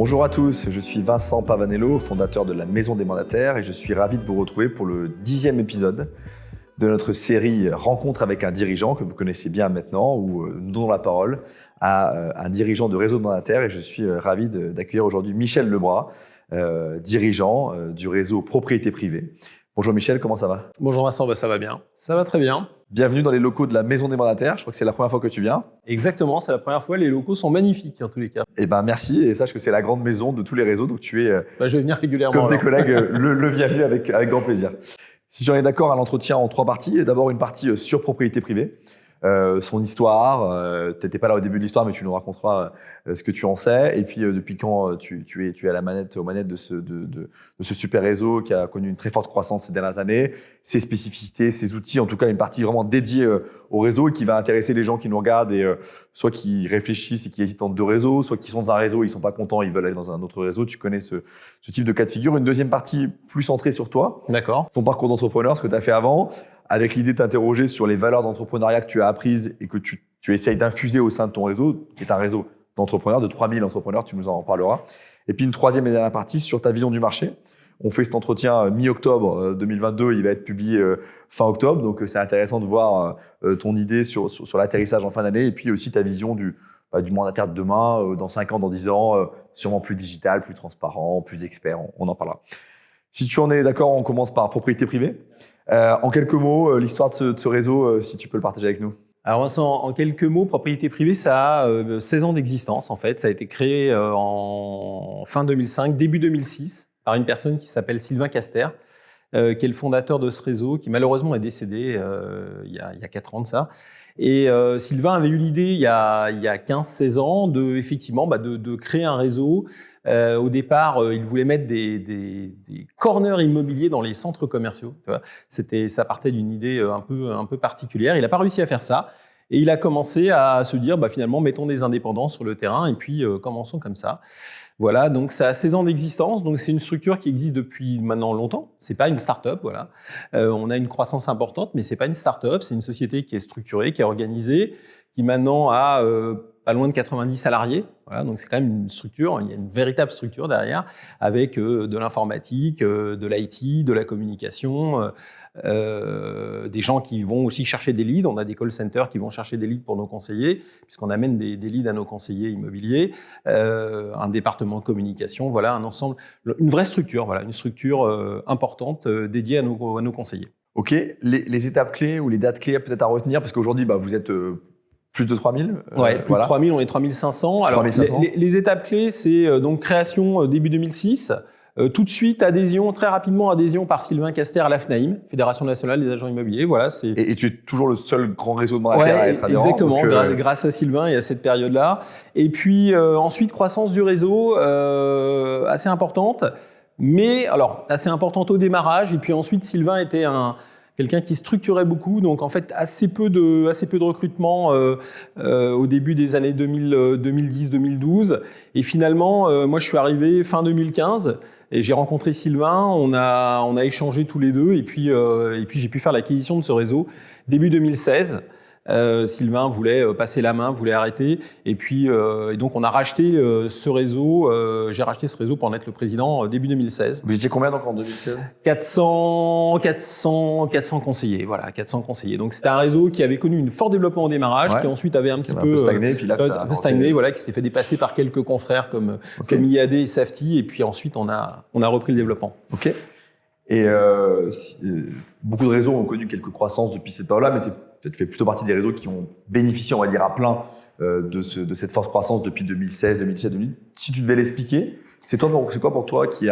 Bonjour à tous, je suis Vincent Pavanello, fondateur de la Maison des Mandataires et je suis ravi de vous retrouver pour le 10e épisode de notre série Rencontre avec un dirigeant que vous connaissez bien maintenant où nous donnons la parole à un dirigeant de réseau de mandataires et je suis ravi d'accueillir aujourd'hui Michel Lebras, dirigeant du réseau Propriété Privée. Bonjour Michel, comment ça va ? Bonjour Vincent, ça va bien. Ça va très bien. Bienvenue dans les locaux de la Maison des Mandataires, je crois que c'est la première fois que tu viens. Exactement, c'est la première fois, les locaux sont magnifiques en tous les cas. Eh ben merci et sache que c'est la grande maison de tous les réseaux, donc tu es je vais venir régulièrement. Comme tes collègues, le bienvenu avec grand plaisir. Si tu en es d'accord, à l'entretien en 3 parties. D'abord une partie sur propriété privée, son histoire. Tu n'étais pas là au début de l'histoire, mais tu nous raconteras ce que tu en sais. Et puis depuis quand tu es à la manette, aux manettes de ce super réseau qui a connu une très forte croissance ces dernières années, ses spécificités, ses outils, en tout cas une partie vraiment dédiée au réseau et qui va intéresser les gens qui nous regardent et soit qui réfléchissent et qui hésitent entre 2 réseaux, soit qui sont dans un réseau, ils sont pas contents, ils veulent aller dans un autre réseau. Tu connais ce type de cas de figure. Une deuxième partie plus centrée sur toi. D'accord. Ton parcours d'entrepreneur, ce que tu as fait avant, avec l'idée de t'interroger sur les valeurs d'entrepreneuriat que tu as apprises et que tu essayes d'infuser au sein de ton réseau, qui est un réseau d'entrepreneurs, de 3000 entrepreneurs, tu nous en parleras. Et puis une troisième et dernière partie sur ta vision du marché. On fait cet entretien mi-octobre 2022, il va être publié fin octobre, donc c'est intéressant de voir ton idée sur l'atterrissage en fin d'année et puis aussi ta vision du mandataire de demain, dans 5 ans, dans 10 ans, sûrement plus digital, plus transparent, plus expert, on en parlera. Si tu en es d'accord, on commence par propriété privée. En quelques mots, l'histoire de ce réseau, si tu peux le partager avec nous. Alors Vincent, en quelques mots, Propriété Privée, ça a 16 ans d'existence en fait. Ça a été créé en fin 2005, début 2006, par une personne qui s'appelle Sylvain Caster, qui est le fondateur de ce réseau, qui malheureusement est décédé il y a 4 ans de ça. Et Sylvain avait eu l'idée il y a 15-16 ans de créer un réseau. Au départ, il voulait mettre des corners immobiliers dans les centres commerciaux. Tu vois. Ça partait d'une idée un peu particulière. Il n'a pas réussi à faire ça. Et il a commencé à se dire, finalement, mettons des indépendants sur le terrain et puis commençons comme ça. Voilà, donc ça a 16 ans d'existence. Donc c'est une structure qui existe depuis maintenant longtemps. C'est pas une start-up, voilà. On a une croissance importante, mais c'est pas une start-up. C'est une société qui est structurée, qui est organisée, qui maintenant a pas loin de 90 salariés. Voilà, donc c'est quand même une structure. Il y a une véritable structure derrière, avec de l'informatique, de l'IT, de la communication, des gens qui vont aussi chercher des leads. On a des call centers qui vont chercher des leads pour nos conseillers, puisqu'on amène des leads à nos conseillers immobiliers. Un département de communication, voilà, un ensemble, une vraie structure, voilà, une structure importante dédiée à nos conseillers. Ok, les étapes clés ou les dates clés peut-être à retenir, parce qu'aujourd'hui, vous êtes plus de 3000. Ouais, plus de 3000, on est 3500. Alors, 3500. Les étapes clés, c'est donc création début 2006. Tout de suite, très rapidement adhésion par Sylvain Caster à la FNAIM, Fédération nationale des agents immobiliers. Voilà, et tu es toujours le seul grand réseau de mandataires à être adhérent. Exactement, grâce à Sylvain et à cette période-là. Et puis ensuite, croissance du réseau assez importante, mais alors assez importante au démarrage. Et puis ensuite, Sylvain était quelqu'un qui structurait beaucoup, donc en fait assez peu de recrutement au début des années 2010-2012. Et finalement, moi je suis arrivé fin 2015 et j'ai rencontré Sylvain, on a échangé tous les deux et puis j'ai pu faire l'acquisition de ce réseau début 2016. Sylvain voulait passer la main, voulait arrêter, et donc on a racheté ce réseau. J'ai racheté ce réseau pour en être le président début 2016. Vous étiez combien donc en 2016 ? 400 conseillers, voilà, 400 conseillers. Donc c'était un réseau qui avait connu un fort développement au démarrage, qui ensuite avait un peu stagné, puis là, un peu stagné, voilà, qui s'était fait dépasser par quelques confrères comme IAD et Safety, et puis ensuite on a repris le développement. Ok. Et beaucoup de réseaux ont connu quelques croissances depuis cette période-là, mais tu fais plutôt partie des réseaux qui ont bénéficié, on va dire, à plein de cette forte croissance depuis 2016, 2017, 2018. Si tu devais l'expliquer, c'est quoi pour toi qui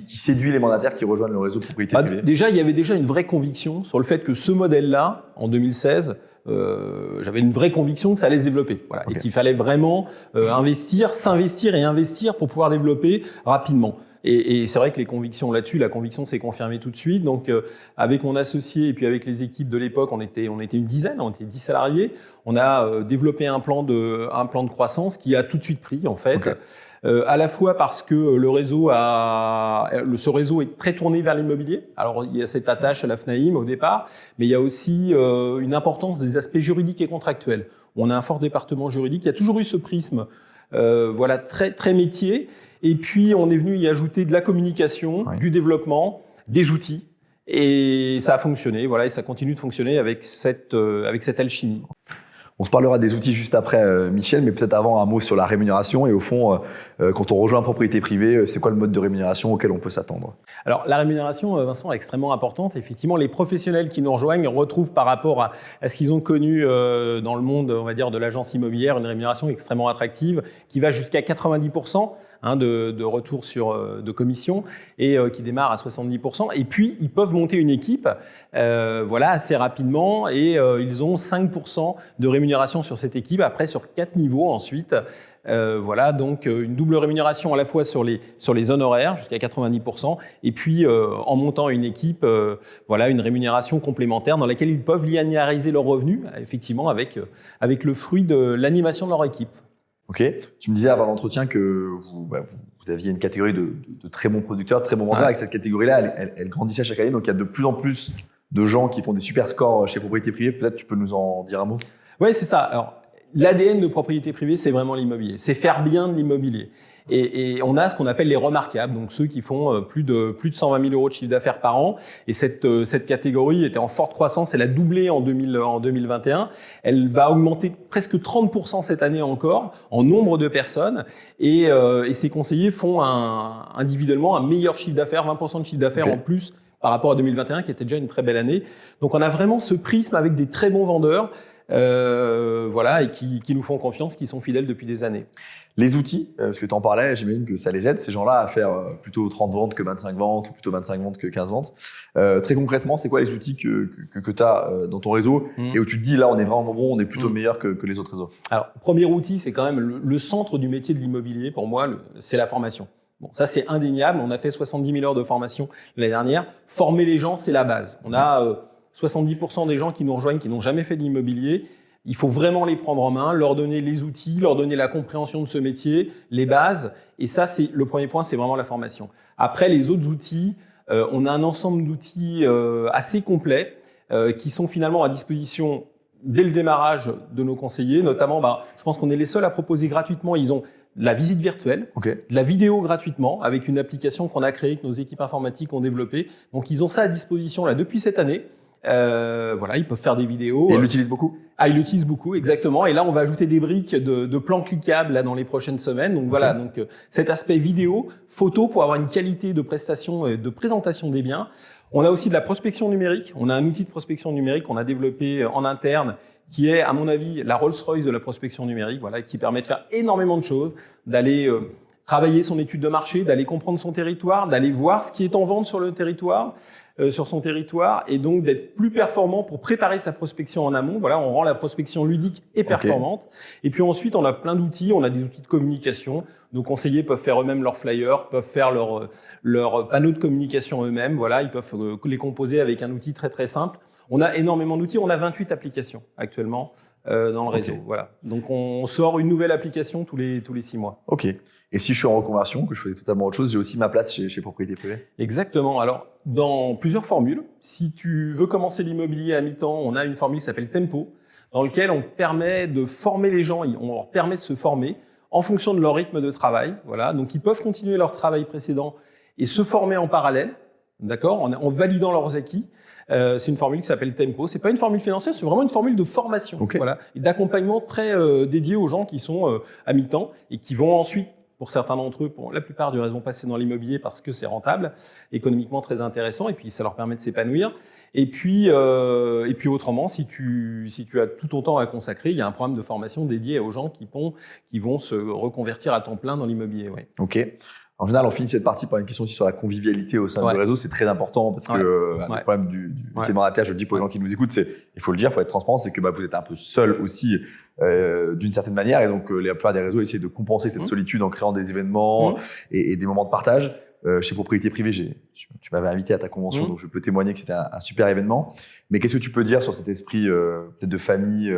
séduit les mandataires qui rejoignent le réseau propriété privée ? Déjà, il y avait déjà une vraie conviction sur le fait que ce modèle-là, en 2016, j'avais une vraie conviction que ça allait se développer, voilà, et qu'il fallait vraiment s'investir et investir pour pouvoir développer rapidement. Et c'est vrai que les convictions là-dessus, la conviction s'est confirmée tout de suite. Donc, avec mon associé et puis avec les équipes de l'époque, on était une dizaine, on était 10 salariés. On a développé un plan de croissance qui a tout de suite pris, en fait. Okay. À la fois parce que ce réseau est très tourné vers l'immobilier. Alors, il y a cette attache à la FNAIM au départ, mais il y a aussi une importance des aspects juridiques et contractuels. On a un fort département juridique. Il y a toujours eu ce prisme voilà, très, très métier. Et puis, on est venu y ajouter de la communication, du développement, des outils. Et ça a fonctionné, voilà, et ça continue de fonctionner avec cette alchimie. On se parlera des outils juste après, Michel, mais peut-être avant un mot sur la rémunération. Et au fond, quand on rejoint une propriété privée, c'est quoi le mode de rémunération auquel on peut s'attendre? Alors, la rémunération, Vincent, est extrêmement importante. Effectivement, les professionnels qui nous rejoignent retrouvent par rapport à ce qu'ils ont connu dans le monde, on va dire, de l'agence immobilière, une rémunération extrêmement attractive qui va jusqu'à 90%. De retour de commission et qui démarre à 70%. Et puis, ils peuvent monter une équipe voilà, assez rapidement et ils ont 5% de rémunération sur cette équipe, après sur 4 niveaux ensuite. Voilà, donc une double rémunération à la fois sur les honoraires jusqu'à 90% et puis en montant une équipe, voilà, une rémunération complémentaire dans laquelle ils peuvent linéariser leurs revenus, effectivement, avec le fruit de l'animation de leur équipe. Ok. Tu me disais avant l'entretien que vous aviez une catégorie de très bons producteurs, de très bons vendeurs. Avec cette catégorie-là, elle grandissait chaque année. Donc, il y a de plus en plus de gens qui font des super scores chez Propriété Privée. Peut-être tu peux nous en dire un mot? Oui, c'est ça. Alors, l'ADN de Propriété Privée, c'est vraiment l'immobilier. C'est faire bien de l'immobilier. Et on a ce qu'on appelle les remarquables, donc ceux qui font plus de 120 000 euros de chiffre d'affaires par an. Et cette catégorie était en forte croissance. Elle a doublé en 2021. Elle va augmenter presque 30% cette année encore en nombre de personnes. Et ces conseillers font individuellement un meilleur chiffre d'affaires, 20% de chiffre d'affaires en plus par rapport à 2021, qui était déjà une très belle année. Donc on a vraiment ce prisme avec des très bons vendeurs. Voilà, et qui nous font confiance, qui sont fidèles depuis des années. Les outils, parce que tu en parlais, j'imagine que ça les aide, ces gens-là, à faire plutôt 30 ventes que 25 ventes, ou plutôt 25 ventes que 15 ventes. Très concrètement, c'est quoi les outils que tu as dans ton réseau et où tu te dis, là, on est vraiment bon, on est plutôt meilleur que les autres réseaux? Alors, premier outil, c'est quand même le centre du métier de l'immobilier. Pour moi, c'est la formation. Bon, ça, c'est indéniable. On a fait 70 000 heures de formation l'année dernière. Former les gens, c'est la base. On a 70% des gens qui nous rejoignent, qui n'ont jamais fait de l'immobilier. Il faut vraiment les prendre en main, leur donner les outils, leur donner la compréhension de ce métier, les bases. Et ça, c'est le premier point, c'est vraiment la formation. Après, les autres outils, on a un ensemble d'outils assez complets qui sont finalement à disposition dès le démarrage de nos conseillers. Notamment, je pense qu'on est les seuls à proposer gratuitement. Ils ont la visite virtuelle, la vidéo gratuitement, avec une application qu'on a créée, que nos équipes informatiques ont développée. Donc, ils ont ça à disposition là depuis cette année. Voilà, ils peuvent faire des vidéos. Et ils l'utilisent beaucoup? Ils l'utilisent beaucoup, exactement. Et là, on va ajouter des briques de plans cliquables là dans les prochaines semaines. Donc voilà, donc cet aspect vidéo, photo pour avoir une qualité de prestation et de présentation des biens. On a aussi de la prospection numérique. On a un outil de prospection numérique qu'on a développé en interne, qui est, à mon avis, la Rolls-Royce de la prospection numérique. Voilà, qui permet de faire énormément de choses, d'aller travailler son étude de marché, d'aller comprendre son territoire, d'aller voir ce qui est en vente sur le territoire, sur son territoire, et donc d'être plus performant pour préparer sa prospection en amont. Voilà, on rend la prospection ludique et performante. Et puis ensuite, on a plein d'outils. On a des outils de communication. Nos conseillers peuvent faire eux-mêmes leurs flyers, peuvent faire leurs panneaux de communication eux-mêmes. Voilà, ils peuvent les composer avec un outil très très simple. On a énormément d'outils. On a 28 applications actuellement dans le réseau. Voilà. Donc on sort une nouvelle application tous les 6 mois. Ok. Et si je suis en reconversion, que je faisais totalement autre chose, j'ai aussi ma place chez Propriété Privée? Exactement. Alors, dans plusieurs formules, si tu veux commencer l'immobilier à mi-temps, on a une formule qui s'appelle Tempo, dans laquelle on permet de former les gens, on leur permet de se former en fonction de leur rythme de travail. Voilà. Donc, ils peuvent continuer leur travail précédent et se former en parallèle, d'accord, en validant leurs acquis. C'est une formule qui s'appelle Tempo. C'est pas une formule financière, c'est vraiment une formule de formation, voilà, et d'accompagnement très dédié aux gens qui sont à mi-temps et qui vont ensuite, pour certains d'entre eux, pour la plupart du raison passer dans l'immobilier parce que c'est rentable, économiquement très intéressant, et puis ça leur permet de s'épanouir. Et puis autrement, si tu as tout ton temps à consacrer, il y a un programme de formation dédié aux gens qui vont se reconvertir à temps plein dans l'immobilier. Ouais. Ok. En général, on finit cette partie par une question aussi sur la convivialité au sein du réseau. C'est très important parce que le problème du métier mandataire, je le dis pour les gens qui nous écoutent, c'est, il faut le dire, il faut être transparent, c'est que vous êtes un peu seul aussi d'une certaine manière, et donc la plupart des réseaux essaient de compenser cette solitude en créant des événements et des moments de partage. Chez Propriété Privée, tu m'avais invité à ta convention, donc je peux témoigner que c'était un super événement. Mais qu'est-ce que tu peux dire sur cet esprit peut-être de famille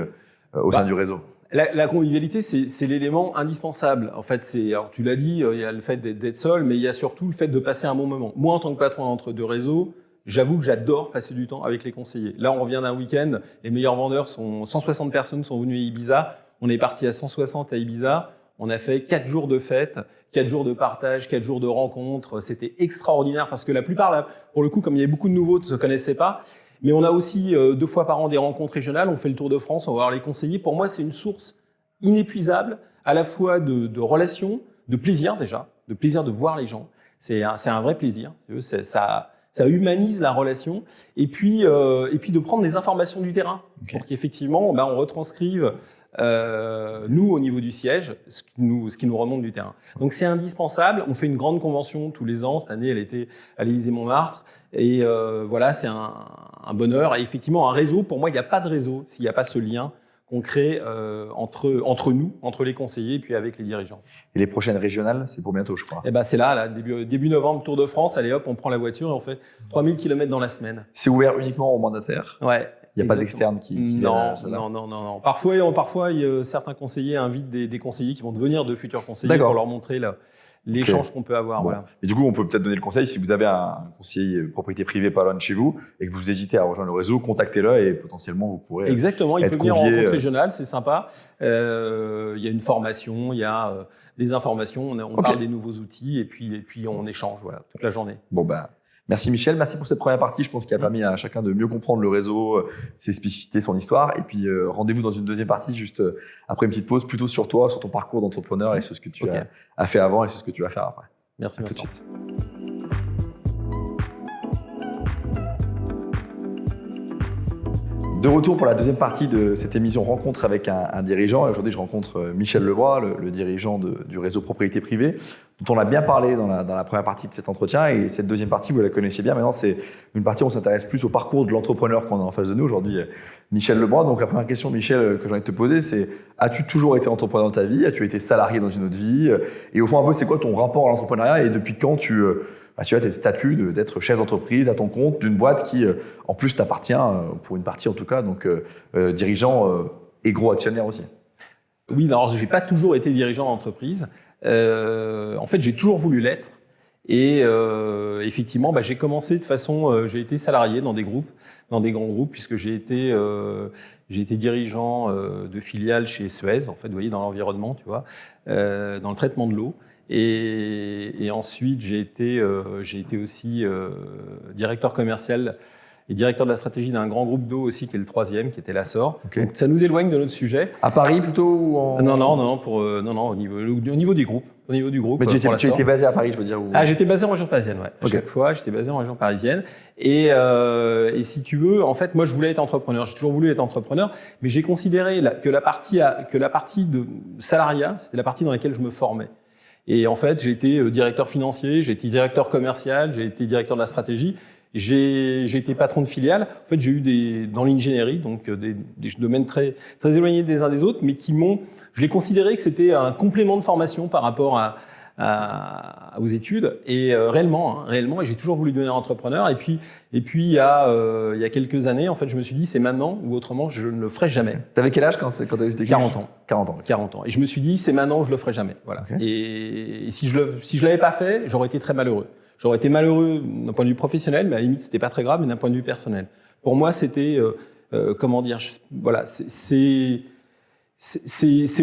au sein du réseau? La convivialité, c'est l'élément indispensable. En fait, alors tu l'as dit, il y a le fait d'être seul, mais il y a surtout le fait de passer un bon moment. Moi, en tant que patron entre deux réseaux, j'avoue que j'adore passer du temps avec les conseillers. Là, on revient d'un week-end, les meilleurs vendeurs 160 personnes sont venues à Ibiza. On est parti à 160 à Ibiza. On a fait 4 jours de fête, 4 jours de partage, 4 jours de rencontres. C'était extraordinaire parce que la plupart, là, pour le coup, comme il y avait beaucoup de nouveaux, ne se connaissaient pas. Mais on a aussi 2 fois par an des rencontres régionales. On fait le tour de France, on va voir les conseillers. Pour moi, c'est une source inépuisable, à la fois de relations, de plaisir déjà, de plaisir de voir les gens. C'est un vrai plaisir. Ça humanise la relation. Et puis de prendre des informations du terrain pour qu'effectivement, on retranscrive nous, au niveau du siège, ce qui nous remonte du terrain. Donc c'est indispensable. On fait une grande convention tous les ans. Cette année, elle était à l'Élysée-Montmartre. Et voilà, c'est un bonheur. Et effectivement, un réseau, pour moi, il n'y a pas de réseau s'il n'y a pas ce lien qu'on crée entre nous, entre les conseillers, et puis avec les dirigeants. Et les prochaines régionales, c'est pour bientôt, je crois. Et c'est là, début novembre, Tour de France. Allez hop, on prend la voiture et on fait 3000 km dans la semaine. C'est ouvert uniquement aux mandataires. Ouais. Il n'y a pas d'externe qui Non. Parfois, certains conseillers invitent des conseillers qui vont devenir de futurs conseillers pour leur montrer l'échange qu'on peut avoir. Bon. Voilà. Et du coup, on peut peut-être donner le conseil, si vous avez un conseiller propriété privée pas loin de chez vous et que vous hésitez à rejoindre le réseau, contactez-le et potentiellement vous pourrez Exactement, il peut venir en convié, rencontre régionale, c'est sympa. Il y a une formation, il y a des informations, on parle des nouveaux outils et puis on échange toute la journée. Bon, merci Michel, merci pour cette première partie. Je pense qu'il a permis à chacun de mieux comprendre le réseau, ses spécificités, son histoire. Et puis rendez-vous dans une deuxième partie, juste après une petite pause, plutôt sur toi, sur ton parcours d'entrepreneur et sur ce que tu as fait avant et sur ce que tu vas faire après. Merci, tout de suite. De retour pour la deuxième partie de cette émission Rencontre avec un dirigeant. Et aujourd'hui, je rencontre Michel Lebroy, le dirigeant du réseau Propriété Privée, dont on a bien parlé dans la première partie de cet entretien. Et cette deuxième partie, vous la connaissiez bien. Maintenant, c'est une partie où on s'intéresse plus au parcours de l'entrepreneur qu'on a en face de nous aujourd'hui, Michel Lebroy. Donc, la première question, Michel, que j'ai envie de te poser, c'est: as-tu toujours été entrepreneur dans ta vie? As-tu été salarié dans une autre vie? Et au fond, un peu, c'est quoi ton rapport à l'entrepreneuriat et depuis quand tu as tes statuts d'être chef d'entreprise à ton compte d'une boîte qui, en plus, t'appartient, pour une partie en tout cas, donc dirigeant et gros actionnaire aussi. Oui, alors je n'ai pas toujours été dirigeant d'entreprise. En fait, j'ai toujours voulu l'être. Et effectivement, j'ai commencé de façon, j'ai été salarié dans des groupes, dans des grands groupes, puisque j'ai été dirigeant de filiale chez Suez, en fait, vous voyez, dans l'environnement, tu vois, dans le traitement de l'eau. Et ensuite, j'ai été aussi directeur commercial et directeur de la stratégie d'un grand groupe d'eau aussi, qui est le 3e, qui était l'Assor. Okay. Donc, ça nous éloigne de notre sujet. À Paris plutôt ou en... Non, au niveau du groupe. Au niveau du groupe. Mais tu étais basé à Paris, je veux dire. Ou... J'étais basé en région parisienne, ouais. À chaque fois, j'étais basé en région parisienne. Et si tu veux, en fait, moi, je voulais être entrepreneur. J'ai toujours voulu être entrepreneur, mais j'ai considéré que la partie de salariat, c'était la partie dans laquelle je me formais. Et en fait, j'ai été directeur financier, j'ai été directeur commercial, j'ai été directeur de la stratégie, j'ai été patron de filiale. En fait, j'ai eu dans l'ingénierie, donc des domaines très, très éloignés des uns des autres, mais je l'ai considéré que c'était un complément de formation par rapport aux études. Et réellement, et j'ai toujours voulu devenir entrepreneur. Et puis il y a quelques années, en fait, je me suis dit, c'est maintenant ou autrement, je ne le ferai jamais. T'avais quel âge quand t'as eu cette 40 ans. 40 ans. Et je me suis dit, c'est maintenant, je le ferai jamais. Voilà. Okay. Et si je l'avais pas fait, j'aurais été très malheureux. J'aurais été malheureux d'un point de vue professionnel, mais à la limite, c'était pas très grave, mais d'un point de vue personnel. Pour moi, c'était, c'est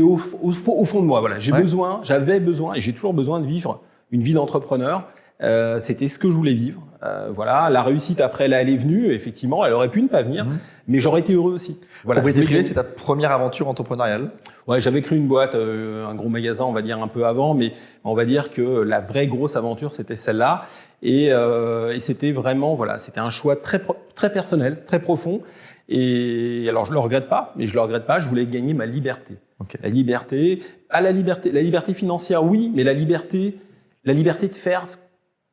au fond de moi. Voilà. J'avais besoin, et j'ai toujours besoin de vivre une vie d'entrepreneur. C'était ce que je voulais vivre. La réussite après, là, elle est venue. Effectivement, elle aurait pu ne pas venir, mais j'aurais été heureux aussi. Voilà. Propriété privée, c'est ta première aventure entrepreneuriale? Ouais, j'avais créé une boîte, un gros magasin, on va dire un peu avant, mais on va dire que la vraie grosse aventure, c'était celle-là. Et c'était vraiment, c'était un choix très, très personnel, très profond. Et alors, je le regrette pas, je voulais gagner ma liberté. Okay. La liberté financière, oui, mais la liberté de faire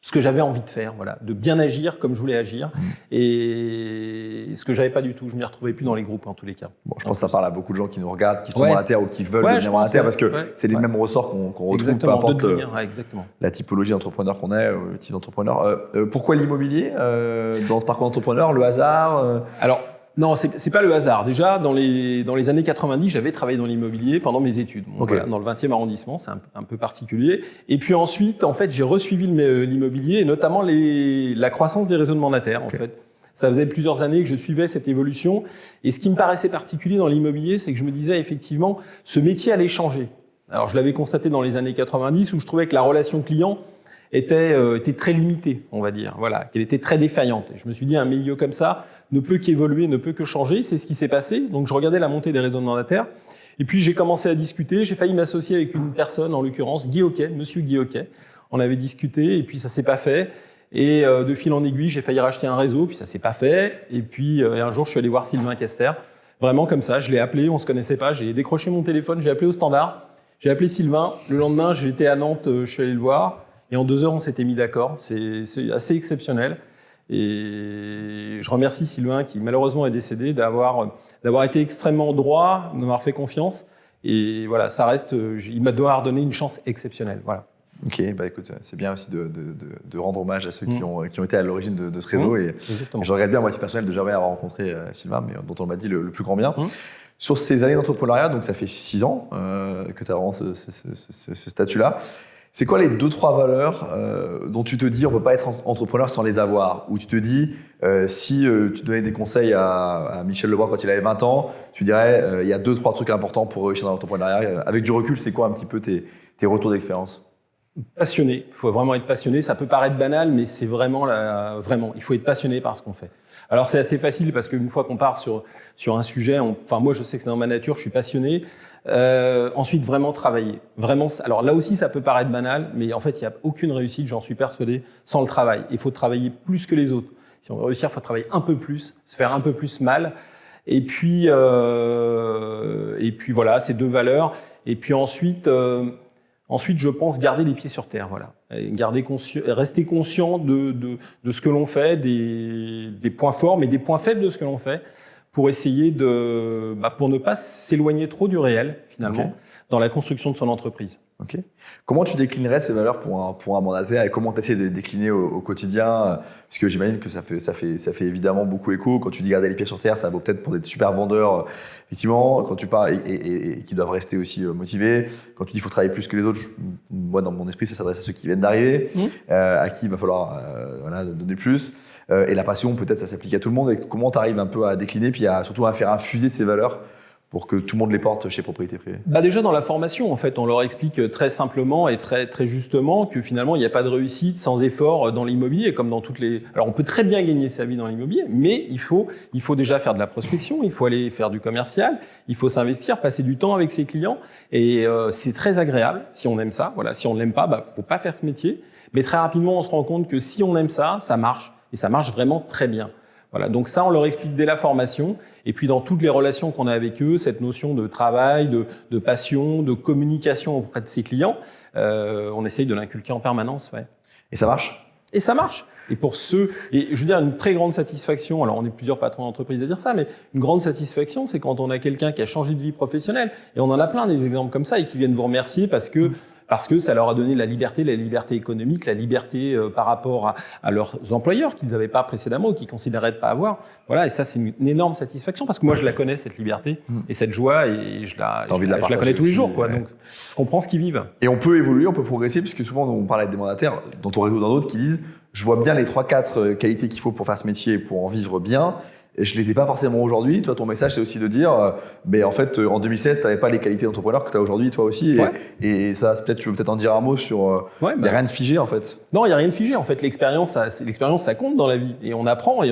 ce que j'avais envie de faire, de bien agir comme je voulais agir, et ce que j'avais pas du tout. Je m'y retrouvais plus dans les groupes en tous les cas. Bon, je pense que ça parle à beaucoup de gens qui nous regardent, qui sont mandataires ou qui veulent devenir mandataires, parce que c'est les mêmes ressorts qu'on retrouve, peu importe la typologie d'entrepreneur qu'on est, le type d'entrepreneur. Pourquoi l'immobilier dans ce parcours d'entrepreneur? Le hasard Alors, non, c'est pas le hasard. Déjà, dans les années 90, j'avais travaillé dans l'immobilier pendant mes études. Dans le 20e arrondissement, c'est un peu particulier. Et puis ensuite, en fait, j'ai resuivi l'immobilier, et notamment la croissance des réseaux de mandataires, en fait. Ça faisait plusieurs années que je suivais cette évolution. Et ce qui me paraissait particulier dans l'immobilier, c'est que je me disais, effectivement, ce métier allait changer. Alors, je l'avais constaté dans les années 90 où je trouvais que la relation client était très limitée, on va dire, voilà, qu'elle était très défaillante. Et je me suis dit, un milieu comme ça ne peut qu'évoluer, ne peut que changer. C'est ce qui s'est passé. Donc, je regardais la montée des réseaux mandataires. Et puis, j'ai commencé à discuter. J'ai failli m'associer avec une personne, en l'occurrence, Guy Hockey, monsieur Guy Hockey. On avait discuté et puis ça s'est pas fait. Et de fil en aiguille, j'ai failli racheter un réseau, puis ça s'est pas fait. Et puis, un jour, je suis allé voir Sylvain Caster. Vraiment comme ça, je l'ai appelé, on se connaissait pas. J'ai décroché mon téléphone, j'ai appelé au standard. J'ai appelé Sylvain. Le lendemain, j'étais à Nantes, je suis allé le voir. Et en 2 heures, on s'était mis d'accord. C'est assez exceptionnel. Et je remercie Sylvain, qui malheureusement est décédé, d'avoir été extrêmement droit, de m'avoir fait confiance. Et voilà, ça reste, il m'a donné une chance exceptionnelle. Voilà. Ok, bah écoute, c'est bien aussi de rendre hommage à ceux qui ont été à l'origine de ce réseau. Et je regrette bien, moi, si personnel, de jamais avoir rencontré Sylvain, mais dont on m'a dit le plus grand bien. Sur ces années d'entrepreneuriat, donc ça fait 6 ans que tu as vraiment ce statut-là. C'est quoi les 2-3 valeurs dont tu te dis on ne peut pas être entrepreneur sans les avoir? Ou tu te dis, si tu donnais des conseils à Michel Lebois quand il avait 20 ans, tu dirais il y a 2-3 trucs importants pour réussir dans l'entrepreneuriat. Avec du recul, c'est quoi un petit peu tes retours d'expérience? Passionné, il faut vraiment être passionné. Ça peut paraître banal, mais c'est vraiment, il faut être passionné par ce qu'on fait. Alors c'est assez facile parce qu'une fois qu'on part sur un sujet, moi je sais que c'est dans ma nature, je suis passionné. Ensuite, vraiment travailler. Vraiment, alors là aussi, ça peut paraître banal, mais en fait, il n'y a aucune réussite, j'en suis persuadé, sans le travail. Il faut travailler plus que les autres. Si on veut réussir, il faut travailler un peu plus, se faire un peu plus mal. Et puis voilà, ces 2 valeurs. Et puis ensuite, je pense garder les pieds sur terre, voilà. Et rester conscient de ce que l'on fait, des points forts, mais des points faibles de ce que l'on fait, pour essayer pour ne pas s'éloigner trop du réel, finalement, dans la construction de son entreprise. Ok. Comment tu déclinerais ces valeurs pour un mandataire et comment tu essaies de les décliner au quotidien? Parce que j'imagine que ça fait évidemment beaucoup écho. Quand tu dis garder les pieds sur terre, ça vaut peut-être pour des super vendeurs, effectivement, quand tu parles et qui doivent rester aussi motivés. Quand tu dis qu'il faut travailler plus que les autres, moi, dans mon esprit, ça s'adresse à ceux qui viennent d'arriver, à qui il va falloir donner plus. Et la passion, peut-être, ça s'applique à tout le monde. Et comment tu arrives un peu à décliner, puis surtout à faire infuser ces valeurs pour que tout le monde les porte chez Propriété Privée? Déjà dans la formation, en fait, on leur explique très simplement et très, très justement que finalement, il n'y a pas de réussite sans effort dans l'immobilier, comme dans toutes les... Alors, on peut très bien gagner sa vie dans l'immobilier, mais il faut déjà faire de la prospection, il faut aller faire du commercial, il faut s'investir, passer du temps avec ses clients, et c'est très agréable si on aime ça. Voilà, si on ne l'aime pas, faut pas faire ce métier. Mais très rapidement, on se rend compte que si on aime ça, ça marche, et ça marche vraiment très bien. Voilà, donc ça, on leur explique dès la formation. Et puis, dans toutes les relations qu'on a avec eux, cette notion de travail, de passion, de communication auprès de ses clients, on essaye de l'inculquer en permanence. Ouais. Et ça marche? Et ça marche. Et je veux dire, une très grande satisfaction, alors on est plusieurs patrons d'entreprise à dire ça, mais une grande satisfaction, c'est quand on a quelqu'un qui a changé de vie professionnelle, et on en a plein des exemples comme ça, et qui viennent vous remercier parce que ça leur a donné la liberté économique, la liberté par rapport à leurs employeurs qu'ils n'avaient pas précédemment ou qu'ils considéraient de pas avoir. Voilà, et ça, c'est une énorme satisfaction parce que moi, je la connais, cette liberté et cette joie, et je la connais tous les jours, quoi. Donc, je comprends ce qu'ils vivent. Et on peut évoluer, on peut progresser, puisque souvent, on parle avec des mandataires, dans ton réseau, dans d'autres, qui disent « Je vois bien les 3-4 qualités qu'il faut pour faire ce métier et pour en vivre bien. » Je les ai pas forcément aujourd'hui. Toi, ton message, c'est aussi de dire, mais en fait, en 2016, tu n'avais pas les qualités d'entrepreneur que tu as aujourd'hui, toi aussi. Et ça, tu veux peut-être en dire un mot sur. Il n'y a rien de figé, en fait. Non, il n'y a rien de figé. En fait, l'expérience, ça compte dans la vie. Et on apprend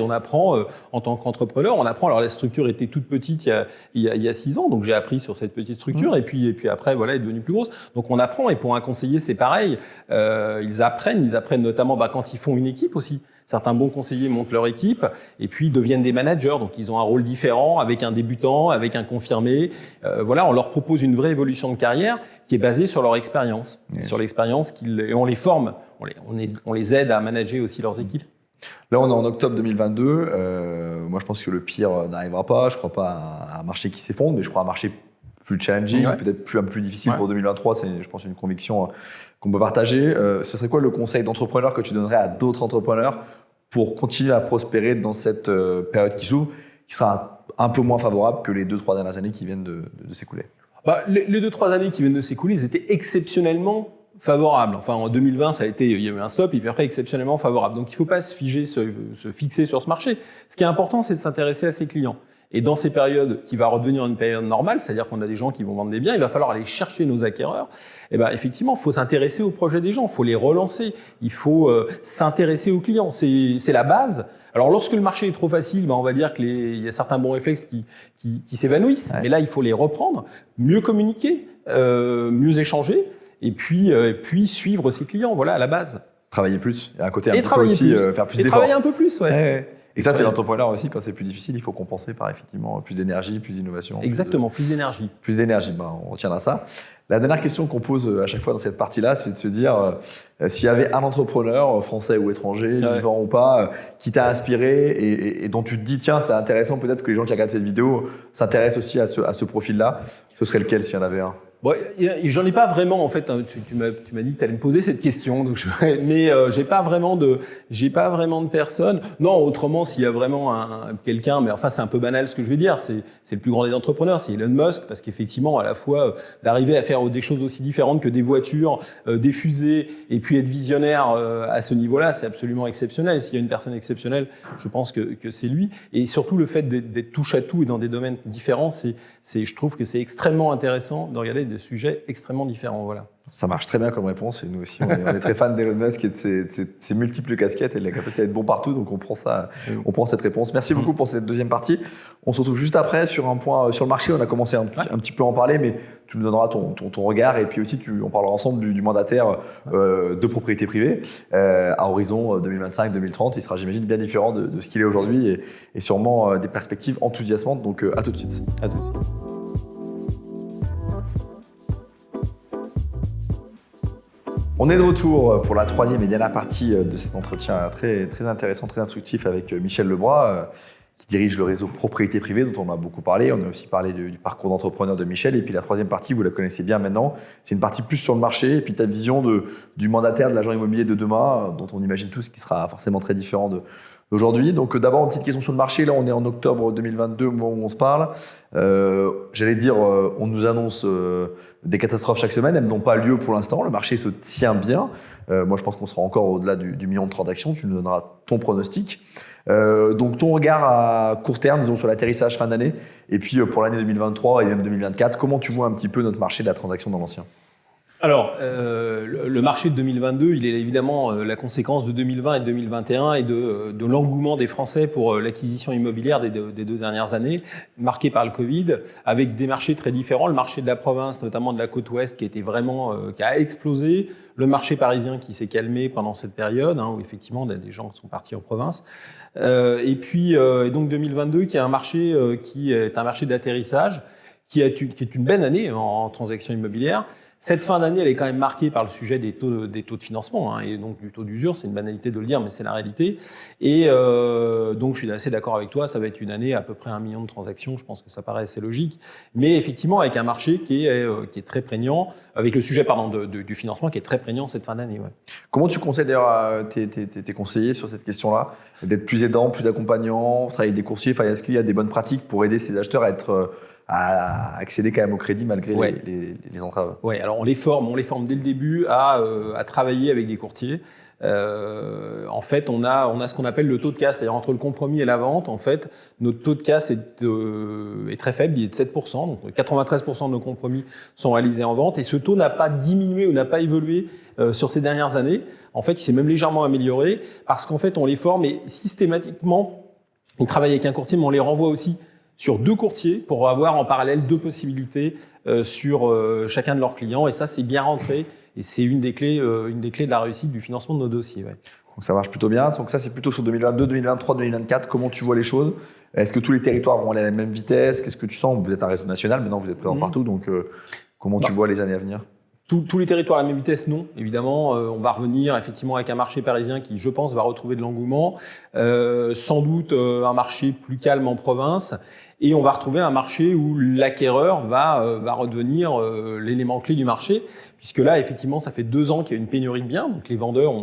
en tant qu'entrepreneur, on apprend. Alors, la structure était toute petite il y a 6 ans, donc j'ai appris sur cette petite structure. Et puis après, voilà, elle est devenue plus grosse. Donc, on apprend. Et pour un conseiller, c'est pareil. Ils apprennent notamment quand ils font une équipe aussi. Certains bons conseillers montent leur équipe et puis deviennent des managers. Donc, ils ont un rôle différent avec un débutant, avec un confirmé. On leur propose une vraie évolution de carrière qui est basée sur leur expérience, sur l'expérience et on les forme. On les aide à manager aussi leurs équipes. Là, on est en octobre 2022. Moi, je pense que le pire n'arrivera pas. Je ne crois pas à un marché qui s'effondre, mais je crois à un marché plus challenging, peut-être plus difficile pour 2023. C'est, je pense, une conviction qu'on peut partager. Ce serait quoi le conseil d'entrepreneur que tu donnerais à d'autres entrepreneurs pour continuer à prospérer dans cette période qui s'ouvre, qui sera un peu moins favorable que les 2-3 dernières années qui viennent de s'écouler? Les 2-3 années qui viennent de s'écouler, ils étaient exceptionnellement favorables. Enfin, en 2020, il y a eu un stop, et puis après, exceptionnellement favorable. Donc, il ne faut pas se fixer sur ce marché. Ce qui est important, c'est de s'intéresser à ses clients. Et dans ces périodes qui va redevenir une période normale, c'est-à-dire qu'on a des gens qui vont vendre des biens, il va falloir aller chercher nos acquéreurs. Et ben effectivement, il faut s'intéresser aux projets des gens, il faut les relancer, il faut s'intéresser aux clients. C'est la base. Alors lorsque le marché est trop facile, ben on va dire il y a certains bons réflexes qui s'évanouissent. Ouais. Mais là, il faut les reprendre, mieux communiquer, mieux échanger, et puis suivre ses clients. Voilà, à la base. Travailler plus. Et à côté, un petit peu aussi faire plus d'efforts. Travailler un peu plus, ouais. Ouais. Et ça, c'est l'entrepreneur aussi, quand c'est plus difficile, il faut compenser par effectivement plus d'énergie, plus d'innovation. Exactement, plus d'énergie. Plus d'énergie, ben, on retiendra ça. La dernière question qu'on pose à chaque fois dans cette partie-là, c'est de se dire s'il y avait un entrepreneur, français ou étranger, vivant ou pas, qui t'a inspiré et dont tu te dis, tiens, c'est intéressant, peut-être que les gens qui regardent cette vidéo s'intéressent aussi à ce profil-là, ce serait lequel s'il y en avait un? Bon, j'en ai pas vraiment en fait. Tu m'as dit que tu allais me poser cette question, donc mais j'ai pas vraiment de personne. Non, autrement, s'il y a vraiment quelqu'un, mais enfin c'est un peu banal ce que je vais dire. C'est le plus grand des entrepreneurs, c'est Elon Musk, parce qu'effectivement, à la fois d'arriver à faire des choses aussi différentes que des voitures, des fusées, et puis être visionnaire à ce niveau-là, c'est absolument exceptionnel. S'il y a une personne exceptionnelle, je pense que c'est lui. Et surtout le fait d'être touche à tout et dans des domaines différents, je trouve que c'est extrêmement intéressant de regarder des sujets extrêmement différents, voilà. Ça marche très bien comme réponse et nous aussi, on est très fans d'Elon Musk et de ses multiples casquettes et de la capacité d'être bon partout, donc on prend cette réponse. Merci beaucoup pour cette deuxième partie. On se retrouve juste après sur un point sur le marché. On a commencé un petit peu à en parler, mais tu nous donneras ton regard et puis aussi on parlera ensemble du mandataire de propriété privée à horizon 2025-2030. Il sera, j'imagine, bien différent de ce qu'il est aujourd'hui et sûrement des perspectives enthousiasmantes. Donc à tout de suite. À tout de suite. On est de retour pour la troisième et dernière partie de cet entretien très, très intéressant, très instructif avec Michel Lebroy, qui dirige le réseau Propriété Privée, dont on a beaucoup parlé. On a aussi parlé du parcours d'entrepreneur de Michel. Et puis la troisième partie, vous la connaissez bien maintenant, c'est une partie plus sur le marché et puis ta vision du mandataire de l'agent immobilier de demain, dont on imagine tous qu'il sera forcément très différent d'aujourd'hui. Donc d'abord, une petite question sur le marché. Là, on est en octobre 2022, au moment où on se parle. J'allais dire, on nous annonce des catastrophes chaque semaine. Elles n'ont pas lieu pour l'instant. Le marché se tient bien. Moi, je pense qu'on sera encore au-delà du million de transactions. Tu nous donneras ton pronostic. Donc, ton regard à court terme, disons, sur l'atterrissage fin d'année. Et puis, pour l'année 2023 et même 2024, comment tu vois un petit peu notre marché de la transaction dans l'ancien ? Alors, le marché de 2022, il est évidemment la conséquence de 2020 et de 2021 et de l'engouement des Français pour l'acquisition immobilière des deux dernières années, marqué par le Covid, avec des marchés très différents. Le marché de la province, notamment de la côte ouest, qui a explosé. Le marché parisien qui s'est calmé pendant cette période, où effectivement des gens sont partis en province. Et donc 2022, qui est un marché d'atterrissage, qui est une belle année en transaction immobilière. Cette fin d'année, elle est quand même marquée par le sujet des taux de financement, et donc du taux d'usure. C'est une banalité de le dire, mais c'est la réalité. Et donc, je suis assez d'accord avec toi. Ça va être une année à peu près 1 million de transactions. Je pense que ça paraît assez logique. Mais effectivement, avec un marché qui est très prégnant, avec le sujet du financement qui est très prégnant cette fin d'année. Ouais. Comment tu conseilles d'ailleurs à tes conseillers sur cette question-là, d'être plus aidants, plus accompagnants, travailler avec des courtiers? Est-ce qu'il y a des bonnes pratiques pour aider ces acheteurs à accéder quand même au crédit malgré les entraves? Oui, alors on les forme dès le début à travailler avec des courtiers. En fait, on a ce qu'on appelle le taux de casse, c'est-à-dire entre le compromis et la vente. En fait, notre taux de casse est très faible, il est de 7%. Donc 93% de nos compromis sont réalisés en vente, et ce taux n'a pas diminué ou n'a pas évolué sur ces dernières années. En fait, il s'est même légèrement amélioré parce qu'en fait, on les forme et systématiquement, ils travaillent avec un courtier, mais on les renvoie aussi sur 2 courtiers pour avoir en parallèle 2 possibilités sur chacun de leurs clients. Et ça, c'est bien rentré. Et c'est une des clés de la réussite du financement de nos dossiers. Ouais. Donc ça marche plutôt bien. Donc ça, c'est plutôt sur 2022, 2023, 2024. Comment tu vois les choses? Est-ce que tous les territoires vont aller à la même vitesse? Qu'est-ce que tu sens? Vous êtes un réseau national, maintenant vous êtes présent partout. Donc comment tu vois les années à venir? Tous les territoires à la même vitesse, non. Évidemment, on va revenir effectivement avec un marché parisien qui, je pense, va retrouver de l'engouement. Sans doute un marché plus calme en province. Et on va retrouver un marché où l'acquéreur va redevenir l'élément clé du marché, puisque là, effectivement, ça fait 2 ans qu'il y a une pénurie de biens. Donc les vendeurs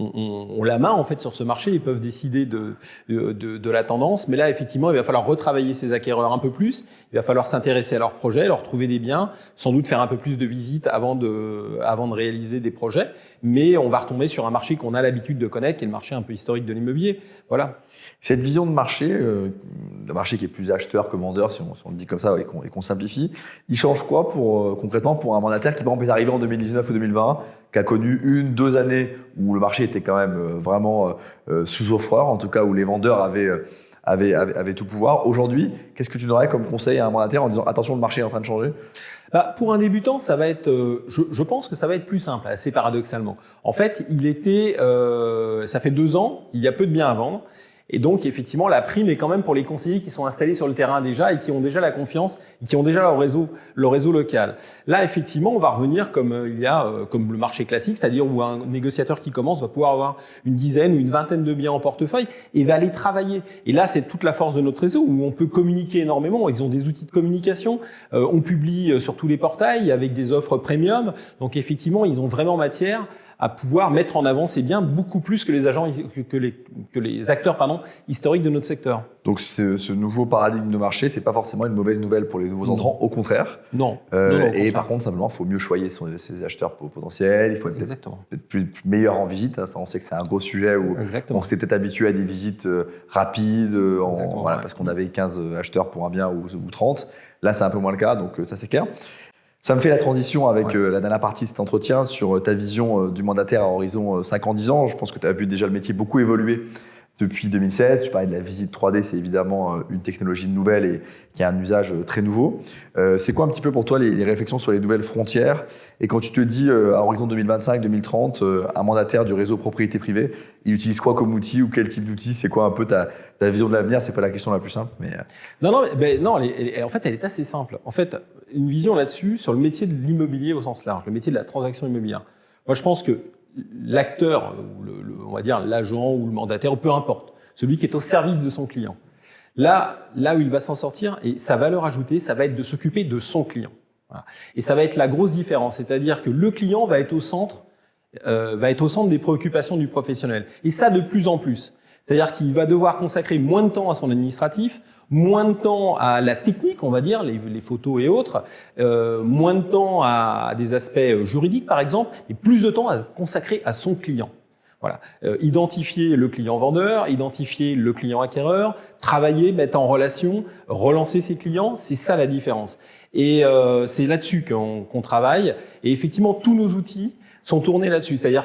ont la main en fait sur ce marché, ils peuvent décider de la tendance. Mais là, effectivement, il va falloir retravailler ces acquéreurs un peu plus. Il va falloir s'intéresser à leurs projets, leur trouver des biens, sans doute faire un peu plus de visites avant de réaliser des projets. Mais on va retomber sur un marché qu'on a l'habitude de connaître, qui est le marché un peu historique de l'immobilier. Voilà. Cette vision de marché, le marché qui est plus acheteur que vendeur, si on le dit comme ça et qu'on simplifie. Il change quoi concrètement pour un mandataire qui, par exemple, est arrivé en 2019 ou 2020, qui a connu 1-2 années où le marché était quand même vraiment sous offreur, en tout cas où les vendeurs avaient tout pouvoir. Aujourd'hui, qu'est-ce que tu donnerais comme conseil à un mandataire en disant attention, le marché est en train de changer? Pour un débutant, ça va être, je pense que ça va être plus simple, assez paradoxalement. En fait, ça fait 2 ans, il y a peu de biens à vendre. Et donc, effectivement, la prime est quand même pour les conseillers qui sont installés sur le terrain déjà et qui ont déjà la confiance et qui ont déjà leur réseau local. Là, effectivement, on va revenir comme le marché classique, c'est-à-dire où un négociateur qui commence va pouvoir avoir une dizaine ou une vingtaine de biens en portefeuille et va aller travailler. Et là, c'est toute la force de notre réseau où on peut communiquer énormément. Ils ont des outils de communication. On publie sur tous les portails avec des offres premium. Donc, effectivement, ils ont vraiment matière à pouvoir mettre en avant ces biens beaucoup plus que les agents, que les acteurs, historiques de notre secteur. Donc ce nouveau paradigme de marché, c'est pas forcément une mauvaise nouvelle pour les nouveaux entrants, au contraire. Non. Et par contre, simplement, il faut mieux choyer ses acheteurs potentiels. Il faut être peut-être plus meilleur en visite. Ça, on sait que c'est un gros sujet où on s'était peut-être habitué à des visites rapides, parce qu'on avait 15 acheteurs pour un bien ou 30. Là, c'est un peu moins le cas, donc ça c'est clair. Ça me fait la transition avec la dernière partie de cet entretien sur ta vision du mandataire à horizon 5 ans, 10 ans. Je pense que tu as vu déjà le métier beaucoup évoluer depuis 2016. Tu parlais de la visite 3D, c'est évidemment une technologie nouvelle et qui a un usage très nouveau. C'est quoi un petit peu pour toi les réflexions sur les nouvelles frontières? Et quand tu te dis à horizon 2025-2030, un mandataire du réseau propriété privée, il utilise quoi comme outil ou quel type d'outil? C'est quoi un peu ta vision de l'avenir? C'est pas la question la plus simple, mais... Non, en fait, elle est assez simple. En fait, une vision là-dessus sur le métier de l'immobilier au sens large, le métier de la transaction immobilière. Moi, je pense que l'acteur, on va dire l'agent ou le mandataire, peu importe, celui qui est au service de son client, là où il va s'en sortir, et sa valeur ajoutée, ça va être de s'occuper de son client. Voilà. Et ça va être la grosse différence, c'est-à-dire que le client va être au centre des préoccupations du professionnel. Et ça, de plus en plus. C'est-à-dire qu'il va devoir consacrer moins de temps à son administratif, moins de temps à la technique, on va dire, les photos et autres, moins de temps à des aspects juridiques, par exemple, et plus de temps à consacrer à son client. Voilà. Identifier le client vendeur, identifier le client acquéreur, travailler, mettre en relation, relancer ses clients, c'est ça la différence. Et c'est là-dessus qu'on travaille. Et effectivement, tous nos outils sont tournés là-dessus, c'est-à-dire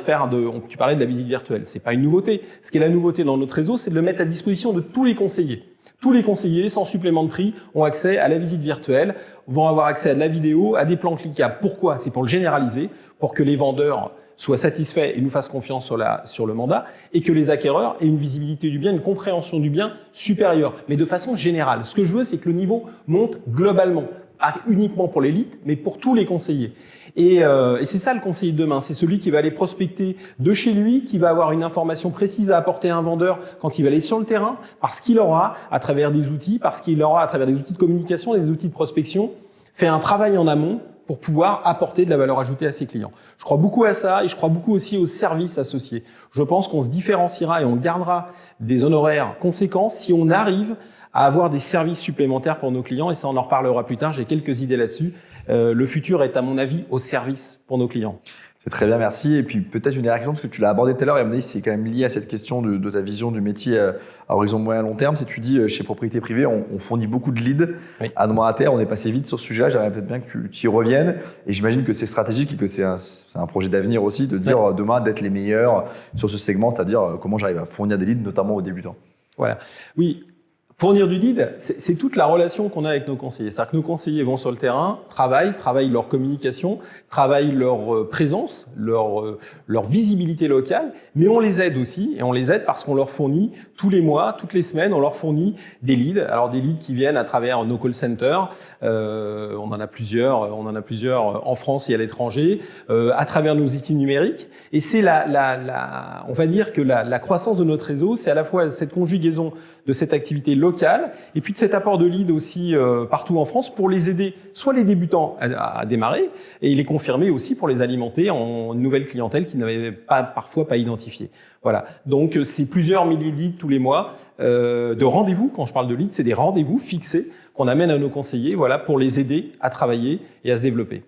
tu parlais de la visite virtuelle, c'est pas une nouveauté. Ce qui est la nouveauté dans notre réseau, c'est de le mettre à disposition de tous les conseillers. Tous les conseillers, sans supplément de prix, ont accès à la visite virtuelle, vont avoir accès à de la vidéo, à des plans cliquables. Pourquoi? C'est pour le généraliser, pour que les vendeurs soient satisfaits et nous fassent confiance sur le mandat, et que les acquéreurs aient une visibilité du bien, une compréhension du bien supérieure, mais de façon générale. Ce que je veux, c'est que le niveau monte globalement, pas uniquement pour l'élite, mais pour tous les conseillers. Et c'est ça le conseiller de demain, c'est celui qui va aller prospecter de chez lui, qui va avoir une information précise à apporter à un vendeur quand il va aller sur le terrain, parce qu'il aura, à travers des outils, de communication, des outils de prospection, fait un travail en amont pour pouvoir apporter de la valeur ajoutée à ses clients. Je crois beaucoup à ça et je crois beaucoup aussi aux services associés. Je pense qu'on se différenciera et on gardera des honoraires conséquents si on arrive à avoir des services supplémentaires pour nos clients, et ça on en reparlera plus tard, j'ai quelques idées là-dessus. Le futur est à mon avis au service pour nos clients. C'est très bien, merci. Et puis peut-être une dernière question, parce que tu l'as abordé tout à l'heure, et à mon avis c'est quand même lié à cette question de ta vision du métier à horizon moyen long terme. Si tu dis chez Propriété Privée, on fournit beaucoup de leads à nos mandataires, on est passé vite sur ce sujet-là, j'aimerais peut-être bien que tu y reviennes. Et j'imagine que c'est stratégique et que c'est un projet d'avenir aussi, de dire demain d'être les meilleurs sur ce segment, c'est-à-dire comment j'arrive à fournir des leads, notamment aux débutants. Voilà, oui. Fournir du lead, c'est toute la relation qu'on a avec nos conseillers. C'est-à-dire que nos conseillers vont sur le terrain, travaillent leur communication, travaillent leur présence, leur visibilité locale, mais on les aide aussi, et on les aide parce qu'on leur fournit tous les mois, toutes les semaines, on leur fournit des leads. Alors des leads qui viennent à travers nos call centers, on en a plusieurs en France et à l'étranger, à travers nos outils numériques. Et c'est on va dire que la croissance de notre réseau, c'est à la fois cette conjugaison de cette activité locale et puis de cet apport de leads aussi partout en France pour les aider, soit les débutants à démarrer, et les confirmer aussi pour les alimenter en nouvelle clientèle qu'ils n'avaient parfois pas identifiée. Voilà. Donc c'est plusieurs milliers de leads tous les mois de rendez-vous. Quand je parle de leads, c'est des rendez-vous fixés qu'on amène à nos conseillers, voilà, pour les aider à travailler et à se développer.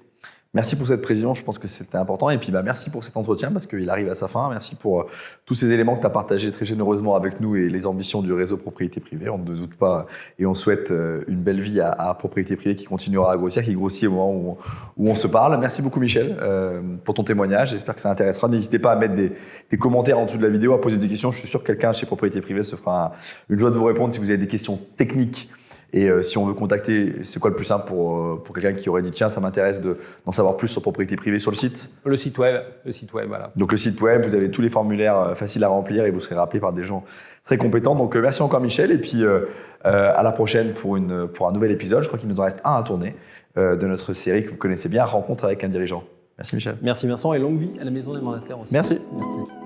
Merci pour cette précision, je pense que c'était important. Et puis merci pour cet entretien parce qu'il arrive à sa fin. Merci pour tous ces éléments que tu as partagés très généreusement avec nous et les ambitions du réseau Propriété Privée. On ne doute pas et on souhaite une belle vie à Propriété Privée qui continuera à grossir, qui grossit au moment où on se parle. Merci beaucoup Michel pour ton témoignage. J'espère que ça intéressera. N'hésitez pas à mettre des commentaires en dessous de la vidéo, à poser des questions. Je suis sûr que quelqu'un chez Propriété Privée se fera une joie de vous répondre si vous avez des questions techniques. Et si on veut contacter, c'est quoi le plus simple pour quelqu'un qui aurait dit tiens, ça m'intéresse d'en savoir plus sur Propriété Privée sur le site? Le site web, voilà. Donc le site web, vous avez tous les formulaires faciles à remplir et vous serez rappelé par des gens très compétents. Donc merci encore Michel et puis à la prochaine pour un nouvel épisode. Je crois qu'il nous en reste un à tourner de notre série que vous connaissez bien, Rencontre avec un dirigeant. Merci Michel. Merci Vincent et longue vie à la Maison des Mandataires aussi. Merci. Merci.